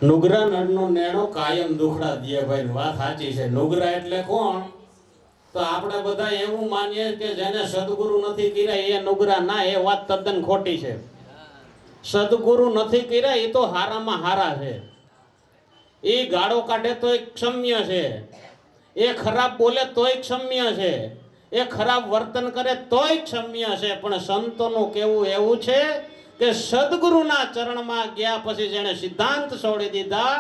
નુગરા નળનો નેણો કાયમ દુખડા દે ભાઈ, વાત સાચી છે. નુગરા એટલે કોણ? તો આપણે બધા એવું માનીએ કે જેને સદગુરુ નથી કર્યા એ નુગરા. ના, એ વાત તદ્દન ખોટી છે. સદગુરુ નથી કર્યા એ તો હારામાં હારા છે. એ ગાળો કાઢે તોય ક્ષમ્ય છે, એ ખરાબ બોલે તોય ક્ષમ્ય છે, એ ખરાબ વર્તન કરે તોય ક્ષમ્ય છે. પણ સંતોનું કેવું એવું છે કે સદગુરુના ચરણમાં ગયા પછી જેણે સિદ્ધાંત છોડી દીધા,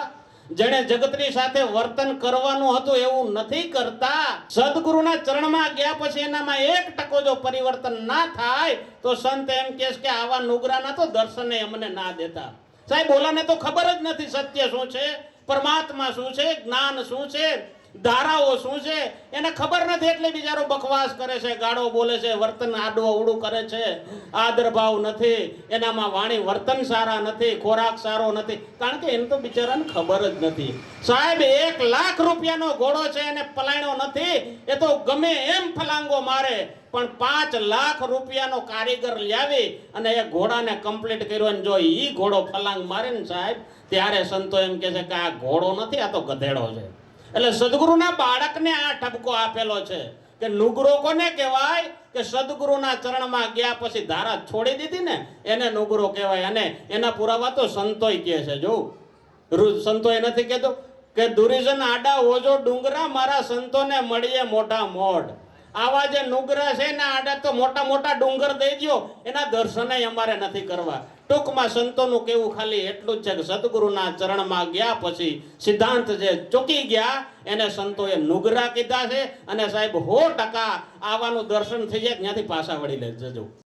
જેણે જગતની સાથે વર્તન કરવાનું હતું એવું નથી કરતા, સદગુરુના ચરણમાં ગયા પછી એનામાં 1% જો પરિવર્તન ના થાય તો સંત એમ કહે કે આવા નુગરાના તો દર્શને અમને ના દેતા. સાહેબ, ઓલાને તો ખબર જ નથી સત્ય શું છે, પરમાત્મા શું છે, જ્ઞાન શું છે, ધારાઓ શું છે, એને ખબર નથી એટલે બિચારો બકવાસ કરે છે, ગાળો બોલે છે, વર્તન આડું અવળું કરે છે, આદર ભાવ નથી, એનામાં વાણી વર્તન સારા નથી, ખોરાક સારો નથી, કારણ કે એને તો બિચારાને ખબર જ નથી. સાહેબ, 1 લાખ રૂપિયાનો ઘોડો છે એને પલાણ્યો નથી, એ તો ગમે એમ ફલાંગો મારે, પણ 5 લાખ રૂપિયાનો કારીગર લાવી અને એ ઘોડાને કમ્પ્લીટ કર્યો અને જો ઈ ઘોડો ફલાંગ મારે ને સાહેબ, ત્યારે સંતો એમ કહે છે કે આ ઘોડો નથી, આ તો ગધેડો છે. એટલે સદગુરુના બાળકને આ ઠપકો આપેલો છે કે નુગરો કોને કહેવાય? કે સદગુરુના ચરણમાં ગયા પછી ધારા છોડી દીધી ને એને નુગરો કહેવાય. અને એના પુરાવા તો સંતોય કહે છે. જો સંતોય નથી કહેતો કે દુર્યોધન આડા ઓજો ડુંગરા, મારા સંતોને મળીએ મોટા મોઢ. આવા જે નુગરા છે ને આડા તો મોટા મોટા ડુંગર દઈ દો, એના દર્શને અમારે નથી કરવા. ટૂંકમાં સંતોનું કેવું ખાલી એટલું જ છે કે સદગુરુના ચરણમાં ગયા પછી સિદ્ધાંત જે ચૂકી ગયા એને સંતોએ નુગરા કીધા છે. અને સાહેબ 100% આવાનું દર્શન થઈ જાય ત્યાંથી પાછા વળી લે જજો.